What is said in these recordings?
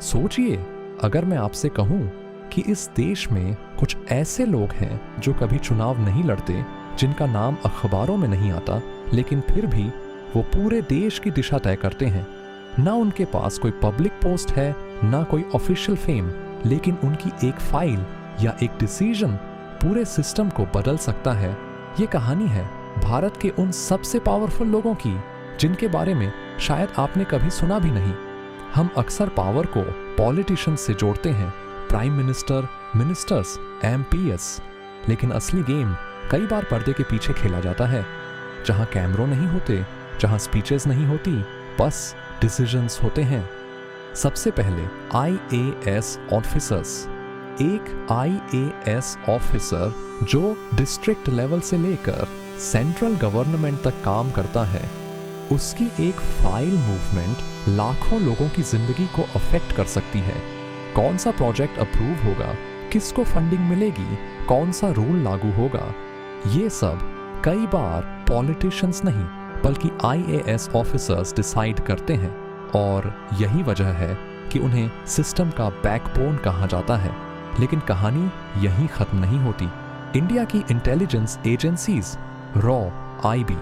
सोचिए, अगर मैं आपसे कहूं कि इस देश में कुछ ऐसे लोग हैं जो कभी चुनाव नहीं लड़ते, जिनका नाम अखबारों में नहीं आता, लेकिन फिर भी वो पूरे देश की दिशा तय करते हैं। ना उनके पास कोई पब्लिक पोस्ट है, ना कोई ऑफिशियल फेम, लेकिन उनकी एक फाइल या एक डिसीजन पूरे सिस्टम को बदल सकता है। ये कहानी है भारत के उन सबसे पावरफुल लोगों की जिनके बारे में शायद आपने कभी सुना भी नहीं। हम अक्सर पावर को पॉलिटिशियंस से जोड़ते हैं, प्राइम मिनिस्टर, मिनिस्टर्स, एमपीएस, लेकिन असली गेम कई बार पर्दे के पीछे खेला जाता है, जहां कैमरों नहीं होते, जहां स्पीचेस नहीं होती, बस डिसीजंस होते हैं। सबसे पहले आईएएस ऑफिसर्स। एक आईएएस ऑफिसर जो डिस्ट्रिक्ट लेवल से लेकर सेंट्रल गवर्नमेंट तक काम करता है, उसकी एक फाइल मूवमेंट लाखों लोगों की जिंदगी को अफेक्ट कर सकती है। कौन सा प्रोजेक्ट अप्रूव होगा, किसको फंडिंग मिलेगी, कौन सा रूल लागू होगा, ये सब कई बार पॉलिटिशियंस नहीं बल्कि आईएएस ऑफिसर्स डिसाइड करते हैं। और यही वजह है कि उन्हें सिस्टम का बैकबोन कहा जाता है। लेकिन कहानी यहीं खत्म नहीं होती। इंडिया की इंटेलिजेंस एजेंसीज, रॉ, आईबी,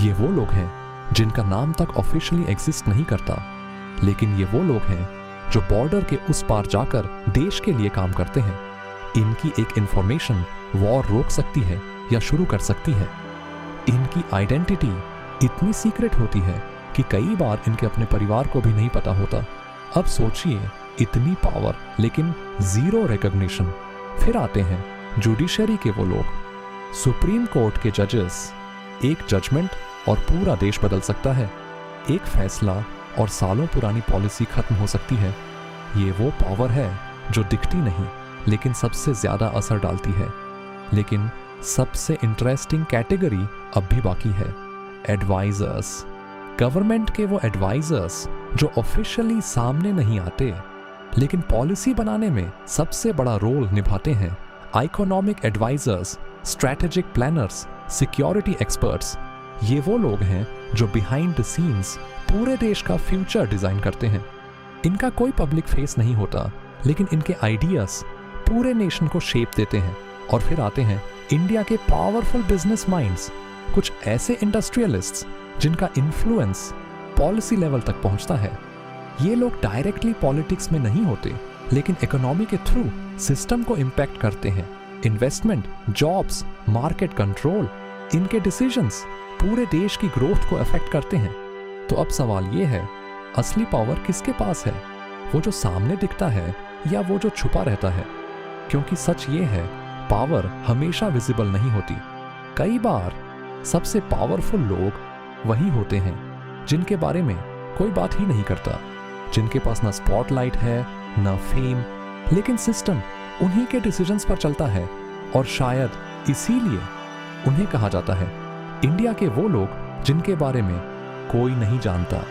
ये वो लोग हैं जिनका नाम तक ऑफिशियली एग्जिस्ट नहीं करता, लेकिन ये वो लोग हैं जो बॉर्डर के उस पार जाकर देश के लिए काम करते हैं। इनकी एक इंफॉर्मेशन वॉर रोक सकती है या शुरू कर सकती है। इनकी आइडेंटिटी इतनी सीक्रेट होती है कि कई बार इनके अपने परिवार को भी नहीं पता होता। अब सोचिए, इतनी पावर लेकिन जीरो रिकॉग्निशन। फिर आते हैं जुडिशरी के वो लोग, सुप्रीम कोर्ट के जजेस। एक जजमेंट और पूरा देश बदल सकता है। एक फैसला और सालों पुरानी पॉलिसी खत्म हो सकती है। ये वो पावर है जो दिखती नहीं लेकिन सबसे ज्यादा असर डालती है। लेकिन सबसे इंटरेस्टिंग कैटेगरी अब भी बाकी है, एडवाइजर्स। गवर्नमेंट के वो एडवाइजर्स जो ऑफिशियली सामने नहीं आते लेकिन पॉलिसी बनाने में सबसे बड़ा रोल निभाते हैं। Economic advisers, strategic planners, security experts, ये वो लोग हैं जो बिहाइंड द सीन्स पूरे देश का फ्यूचर डिजाइन करते हैं। इनका कोई पब्लिक फेस नहीं होता, लेकिन इनके आइडियाज पूरे नेशन को शेप देते हैं। और फिर आते हैं इंडिया के पावरफुल बिजनेस माइंड्स, कुछ ऐसे इंडस्ट्रियलिस्ट्स जिनका इन्फ्लुएंस पॉलिसी लेवल तक पहुंचता है। ये लोग डायरेक्टली पॉलिटिक्स में नहीं होते, लेकिन इकोनॉमी के थ्रू सिस्टम को इम्पैक्ट करते हैं। इन्वेस्टमेंट, जॉब्स, मार्केट कंट्रोल, इनके डिसीजंस पूरे देश की ग्रोथ को अफेक्ट करते हैं। तो अब सवाल ये है, असली पावर किसके पास है? वो जो सामने दिखता है या वो जो छुपा रहता है? क्योंकि सच ये है, पावर हमेशा विजिबल नहीं होती। कई बार सबसे पावरफुल लोग वही होते हैं जिनके बारे में कोई बात ही नहीं करता, जिनके पास ना स्पॉटलाइट है ना फेम, लेकिन सिस्टम उन्हीं के डिसीजंस पर चलता है। और शायद इसीलिए उन्हें कहा जाता है इंडिया के वो लोग जिनके बारे में कोई नहीं जानता।